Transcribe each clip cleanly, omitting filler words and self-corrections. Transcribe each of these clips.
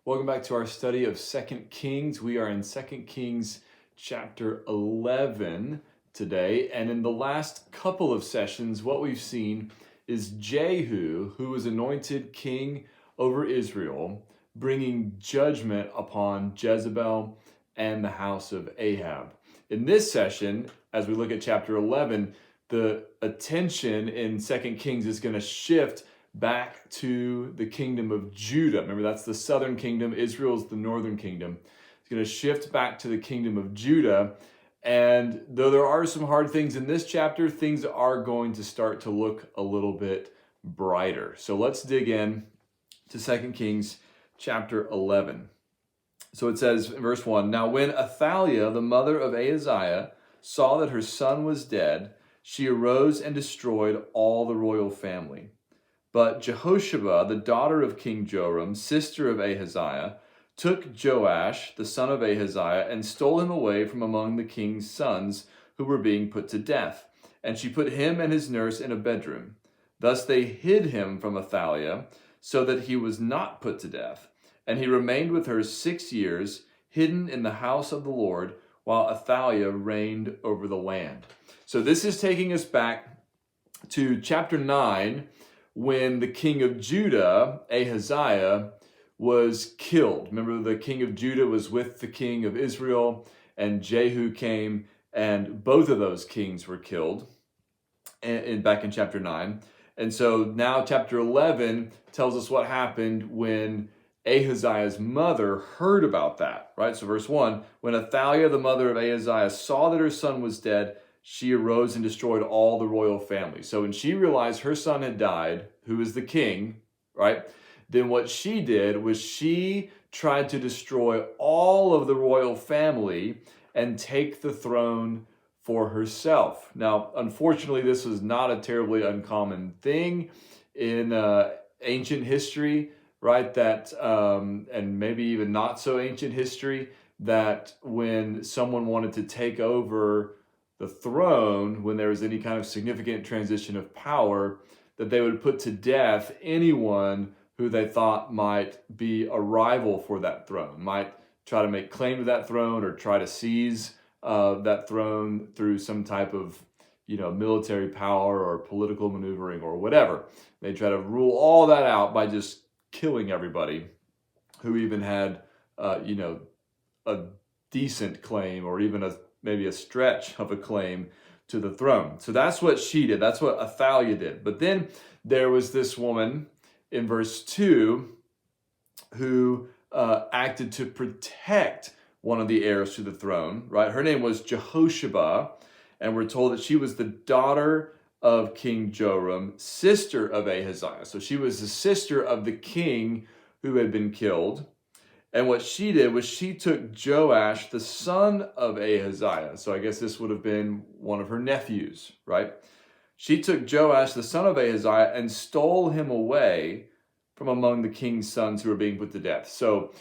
Welcome back to our study of 2 Kings. We are in 2 Kings chapter 11 today. And in the last couple of sessions, what we've seen is Jehu, who was anointed king over Israel, bringing judgment upon Jezebel and the house of Ahab. In this session, as we look at chapter 11, the attention in 2 Kings is going to shift back to the kingdom of Judah. Remember, that's the southern kingdom. Israel's the northern kingdom. It's going to shift back to the kingdom of Judah. And though there are some hard things in this chapter, things are going to start to look a little bit brighter. So let's dig in to 2 Kings chapter 11. So it says in verse 1, "Now when Athaliah, the mother of Ahaziah, saw that her son was dead, she arose and destroyed all the royal family. But Jehosheba, the daughter of King Joram, sister of Ahaziah, took Joash, the son of Ahaziah, and stole him away from among the king's sons who were being put to death. And she put him and his nurse in a bedroom. Thus they hid him from Athaliah, so that he was not put to death. And he remained with her 6 years, hidden in the house of the Lord, while Athaliah reigned over the land." So this is taking us back to chapter 9, when the king of Judah, Ahaziah, was killed. Remember, the king of Judah was with the king of Israel, and Jehu came, and both of those kings were killed back in chapter 9. And so now chapter 11 tells us what happened when Ahaziah's mother heard about that, right? So verse 1, "When Athaliah, the mother of Ahaziah, saw that her son was dead, she arose and destroyed all the royal family." So when she realized her son had died, who is the king, right? Then what she did was she tried to destroy all of the royal family and take the throne for herself. Now, unfortunately, this was not a terribly uncommon thing in ancient history, right? That, and maybe even not so ancient history, that when someone wanted to take over the throne, when there was any kind of significant transition of power, that they would put to death anyone who they thought might be a rival for that throne, might try to make claim to that throne or try to seize that throne through some type of, military power or political maneuvering or whatever. They try to rule all that out by just killing everybody who even had, a decent claim or even maybe a stretch of a claim to the throne. So that's what she did. That's what Athaliah did. But then there was this woman in verse 2 who acted to protect one of the heirs to the throne, right? Her name was Jehosheba, and we're told that she was the daughter of King Joram, sister of Ahaziah. So she was the sister of the king who had been killed. And what she did was she took Joash, the son of Ahaziah. So I guess this would have been one of her nephews, right? She took Joash, the son of Ahaziah, and stole him away from among the king's sons who were being put to death. So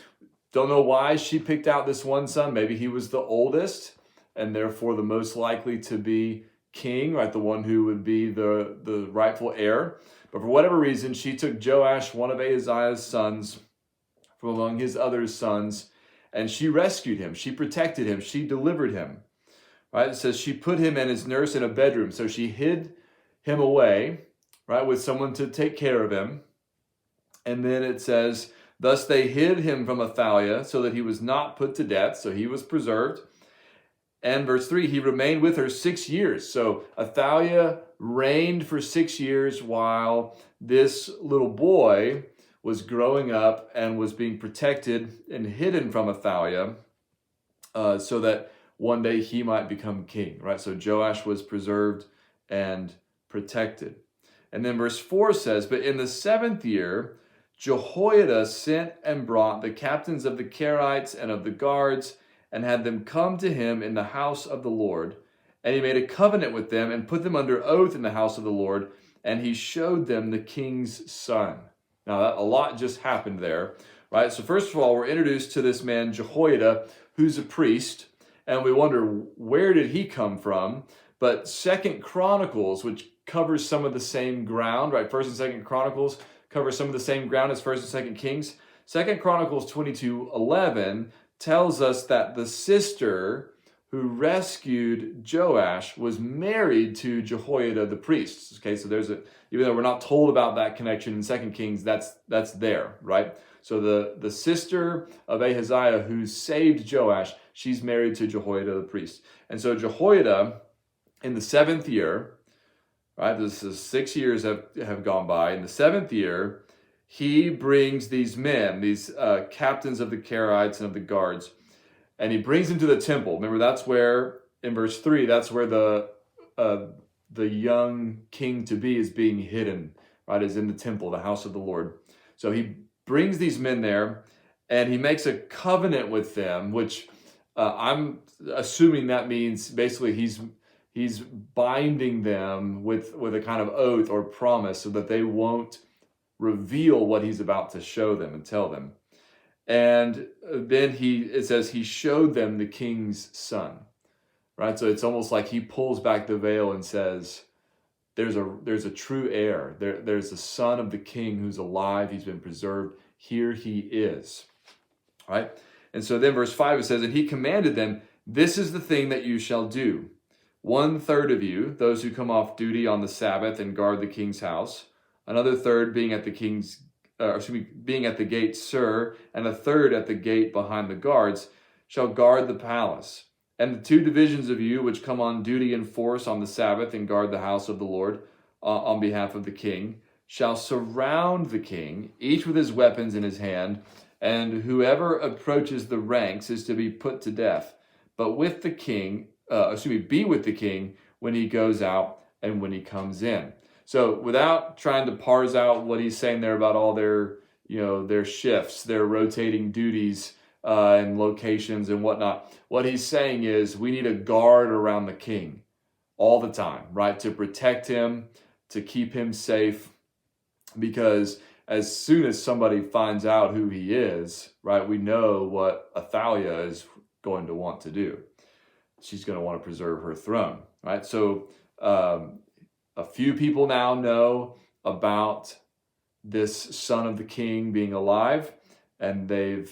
don't know why she picked out this one son. Maybe he was the oldest and therefore the most likely to be king, right? The one who would be the rightful heir. But for whatever reason, she took Joash, one of Ahaziah's sons, from among his other sons, and she rescued him, she protected him, she delivered him. Right? It says she put him and his nurse in a bedroom. So she hid him away, right, with someone to take care of him. And then it says, "Thus they hid him from Athaliah, so that he was not put to death." So he was preserved. And verse 3, "He remained with her 6 years." So Athaliah reigned for 6 years while this little boy was growing up and was being protected and hidden from Athaliah, so that one day he might become king, right? So Joash was preserved and protected. And then verse 4 says, "But in the 7th year, Jehoiada sent and brought the captains of the Kerites and of the guards, and had them come to him in the house of the Lord. And he made a covenant with them and put them under oath in the house of the Lord, and he showed them the king's son." Now, a lot just happened there, right? So first of all, we're introduced to this man, Jehoiada, who's a priest, and we wonder, where did he come from? But 2 Chronicles, which covers some of the same ground, right? 1st and 2nd Chronicles cover some of the same ground as 1st and 2nd Kings. 2 Chronicles 22:11 tells us that the sister who rescued Joash was married to Jehoiada the priest. Okay, so even though we're not told about that connection in 2 Kings, that's there, right? So the sister of Ahaziah who saved Joash, she's married to Jehoiada the priest. And so Jehoiada, in the 7th year, right, this is 6 years have gone by. In the 7th year, he brings these men, these captains of the Karaites and of the guards, and he brings them to the temple. Remember, that's where, in verse 3, that's where the young king-to-be is being hidden, right, is in the temple, the house of the Lord. So he brings these men there, and he makes a covenant with them, which I'm assuming that means basically he's binding them with a kind of oath or promise so that they won't reveal what he's about to show them and tell them. And then it says he showed them the king's son, right? So it's almost like he pulls back the veil and says, there's a true heir. There's a son of the king who's alive. He's been preserved. Here he is, right? And so then verse 5, it says, and he commanded them, this is the thing that you shall do. 1/3 of you, those who come off duty on the Sabbath and guard the king's house, another third being at the gate, sir, and 1/3 at the gate behind the guards, shall guard the palace. And the 2 divisions of you which come on duty in force on the Sabbath and guard the house of the Lord on behalf of the king, shall surround the king, each with his weapons in his hand, and whoever approaches the ranks is to be put to death. But with the king, be with the king when he goes out and when he comes in. So without trying to parse out what he's saying there about all their shifts, their rotating duties and locations and whatnot, what he's saying is we need a guard around the king all the time, right? To protect him, to keep him safe, because as soon as somebody finds out who he is, right, we know what Athaliah is going to want to do. She's going to want to preserve her throne, right? So a few people now know about this son of the king being alive, and they've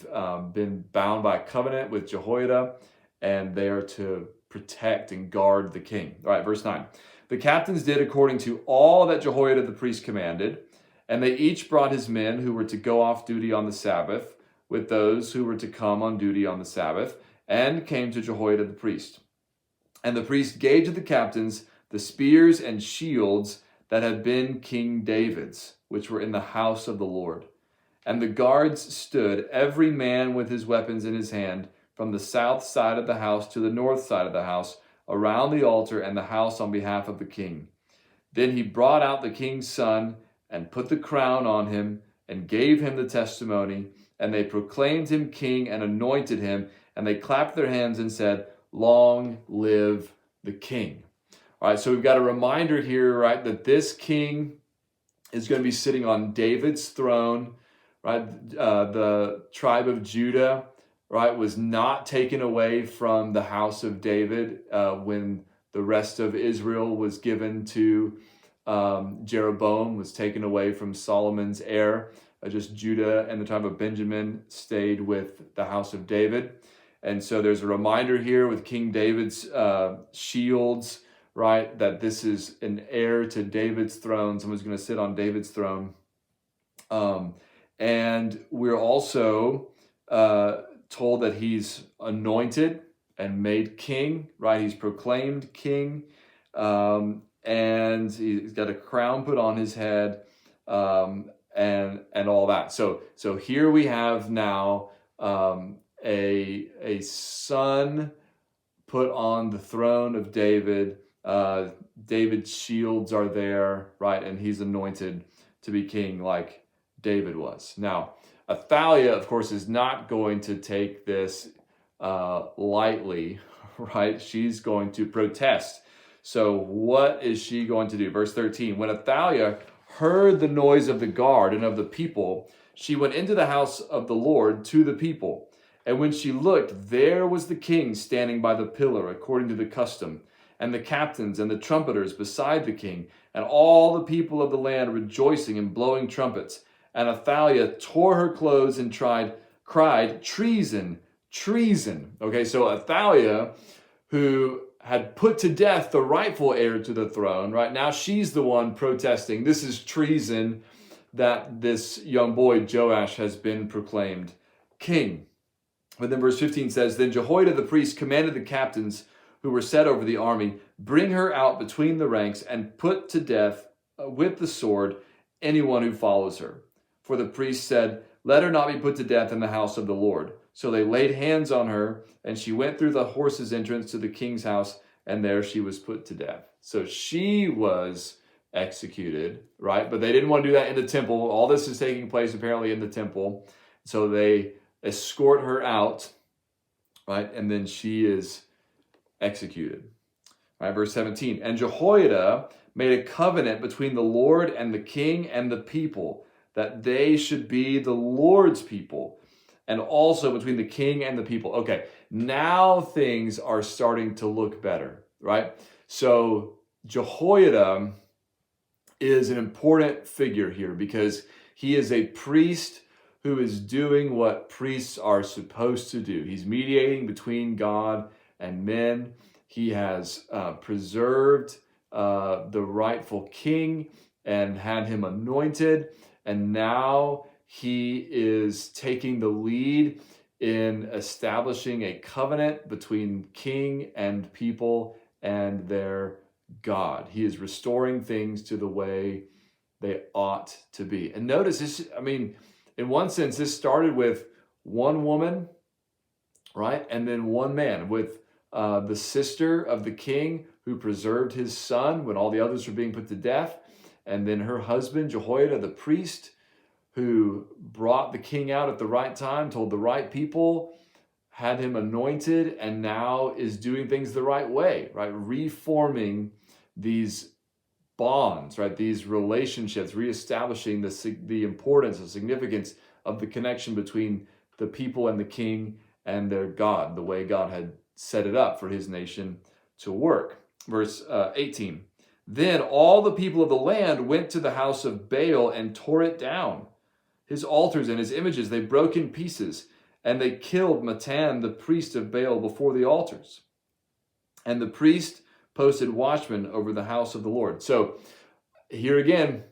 been bound by covenant with Jehoiada, and they are to protect and guard the king. All right, verse 9. The captains did according to all that Jehoiada the priest commanded, and they each brought his men who were to go off duty on the Sabbath with those who were to come on duty on the Sabbath, and came to Jehoiada the priest. And the priest gave to the captains the spears and shields that had been King David's, which were in the house of the Lord. And the guards stood, every man with his weapons in his hand, from the south side of the house to the north side of the house, around the altar and the house on behalf of the king. Then he brought out the king's son and put the crown on him and gave him the testimony. And they proclaimed him king and anointed him. And they clapped their hands and said, long live the king. All right, so we've got a reminder here, right, that this king is going to be sitting on David's throne, right? The tribe of Judah, right, was not taken away from the house of David when the rest of Israel was given to Jeroboam, was taken away from Solomon's heir. Just Judah and the tribe of Benjamin stayed with the house of David. And so there's a reminder here with King David's shields, right, that this is an heir to David's throne. Someone's going to sit on David's throne. And we're also told that he's anointed and made king, right? He's proclaimed king, and he's got a crown put on his head, and all that. So here we have now a son put on the throne of David. David's shields are there, right? And he's anointed to be king like David was. Now, Athaliah, of course, is not going to take this lightly, right? She's going to protest. So what is she going to do? Verse 13, when Athaliah heard the noise of the guard and of the people, she went into the house of the Lord to the people. And when she looked, there was the king standing by the pillar, according to the custom, and the captains and the trumpeters beside the king, and all the people of the land rejoicing and blowing trumpets. And Athaliah tore her clothes and cried, treason, treason. Okay, so Athaliah, who had put to death the rightful heir to the throne, right? Now she's the one protesting. This is treason that this young boy, Joash, has been proclaimed king. But then verse 15 says, Then Jehoiada the priest commanded the captains who were set over the army, bring her out between the ranks and put to death with the sword anyone who follows her. For the priest said, Let her not be put to death in the house of the Lord. So they laid hands on her, and she went through the horses' entrance to the king's house, and there she was put to death. So she was executed, right? But they didn't want to do that in the temple. All this is taking place apparently in the temple. So they escort her out, right? And then she is executed. Right, verse 17. And Jehoiada made a covenant between the Lord and the king and the people, that they should be the Lord's people, and also between the king and the people. Okay, now things are starting to look better, right? So Jehoiada is an important figure here because he is a priest who is doing what priests are supposed to do. He's mediating between God and men. He has preserved the rightful king and had him anointed. And now he is taking the lead in establishing a covenant between king and people and their God. He is restoring things to the way they ought to be. And notice this, I mean, in one sense, this started with one woman, right? And then one man, with the sister of the king who preserved his son when all the others were being put to death. And then her husband, Jehoiada the priest, who brought the king out at the right time, told the right people, had him anointed, and now is doing things the right way, right? Reforming these bonds, right? These relationships, reestablishing the importance, the significance of the connection between the people and the king and their God, the way God had set it up for his nation to work. Verse 18. Then all the people of the land went to the house of Baal and tore it down. His altars and his images they broke in pieces, and they killed Matan, the priest of Baal, before the altars. And the priest posted watchmen over the house of the Lord. So here again,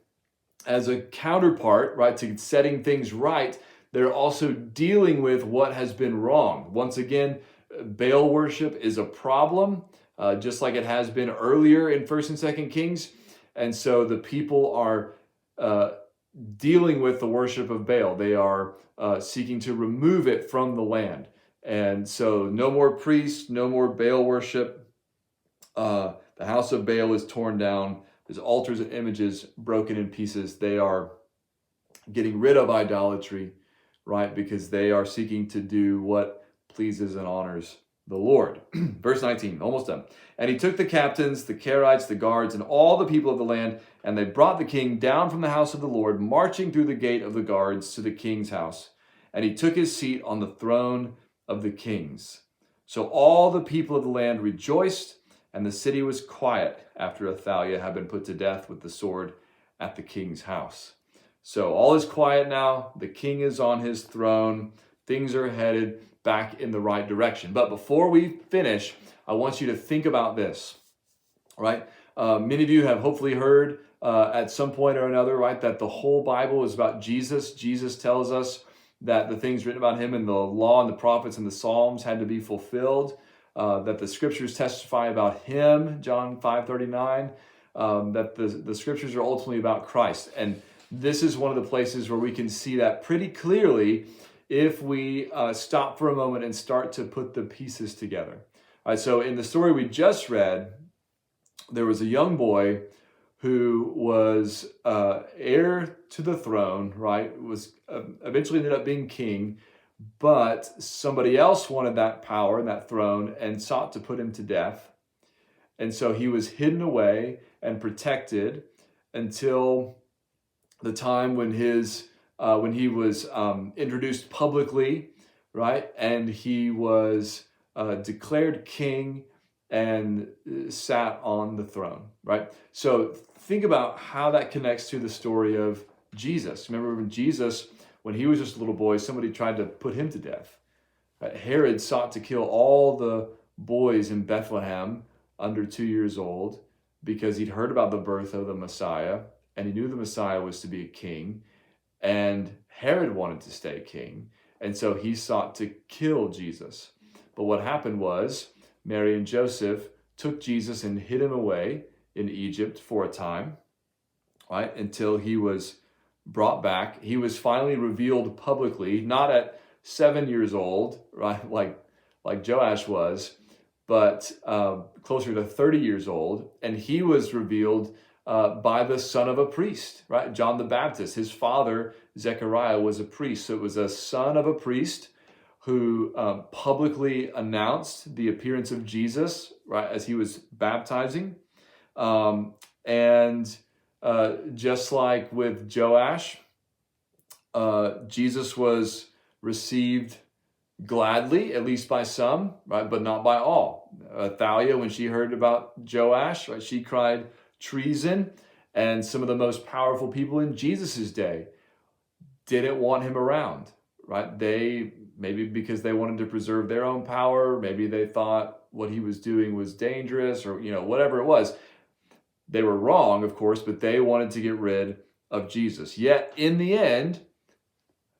as a counterpart, right, to setting things right, they're also dealing with what has been wrong. Once again, Baal worship is a problem, just like it has been earlier in 1st and 2nd Kings. And so the people are dealing with the worship of Baal. They are seeking to remove it from the land. And so no more priests, no more Baal worship. The house of Baal is torn down. His altars and images broken in pieces. They are getting rid of idolatry, right? Because they are seeking to do what pleases and honors the Lord. Verse 19, almost done. And he took the captains, the Kerites, the guards, and all the people of the land, and they brought the king down from the house of the Lord, marching through the gate of the guards to the king's house. And he took his seat on the throne of the kings. So all the people of the land rejoiced, and the city was quiet after Athaliah had been put to death with the sword at the king's house. So all is quiet now. The king is on his throne. Things are headed back in the right direction. But before we finish, I want you to think about this, right? Many of you have hopefully heard at some point or another, right, that the whole Bible is about Jesus. Jesus tells us that the things written about him in the law and the prophets and the Psalms had to be fulfilled, that the scriptures testify about him, John 5:39, that the scriptures are ultimately about Christ. And this is one of the places where we can see that pretty clearly if we stop for a moment and start to put the pieces together. All right, so in the story we just read, there was a young boy who was heir to the throne, right? Was eventually ended up being king, but somebody else wanted that power and that throne and sought to put him to death. And so he was hidden away and protected until the time when he was introduced publicly, right? And he was declared king and sat on the throne, right? So think about how that connects to the story of Jesus. Remember when Jesus, when he was just a little boy, somebody tried to put him to death. Herod sought to kill all the boys in Bethlehem under 2 years old because he'd heard about the birth of the Messiah, and he knew the Messiah was to be a king, and Herod wanted to stay king, and so he sought to kill Jesus. But what happened was Mary and Joseph took Jesus and hid him away in Egypt for a time, right, until he was brought back. He was finally revealed publicly, not at 7 years old, right, like Joash was, but closer to 30 years old, and he was revealed by the son of a priest, right? John the Baptist. His father, Zechariah, was a priest. So it was a son of a priest who publicly announced the appearance of Jesus, right, as he was baptizing. And just like with Joash, Jesus was received gladly, at least by some, right, but not by all. Athaliah, when she heard about Joash, right, she cried treason, and some of the most powerful people in Jesus's day didn't want him around, right? They, maybe because they wanted to preserve their own power, maybe they thought what he was doing was dangerous, or whatever it was. They were wrong, of course, but they wanted to get rid of Jesus. Yet in the end,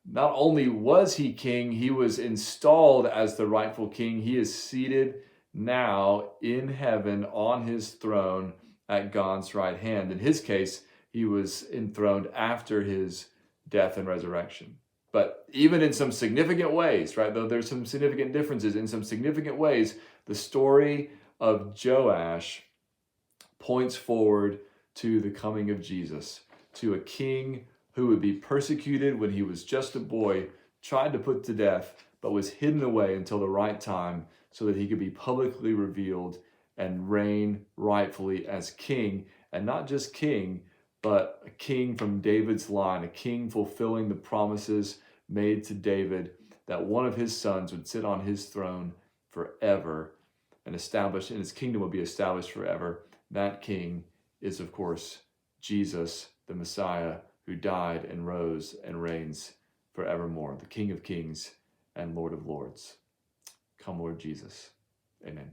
not only was he king, he was installed as the rightful king. He is seated now in heaven on his throne at God's right hand. In his case, he was enthroned after his death and resurrection. But even in some significant ways, right, though there's some significant differences, in some significant ways, the story of Joash points forward to the coming of Jesus, to a king who would be persecuted when he was just a boy, tried to put to death, but was hidden away until the right time so that he could be publicly revealed and reign rightfully as king. And not just king, but a king from David's line, a king fulfilling the promises made to David that one of his sons would sit on his throne forever and his kingdom would be established forever. That king is, of course, Jesus, the Messiah, who died and rose and reigns forevermore, the King of Kings and Lord of Lords. Come, Lord Jesus. Amen.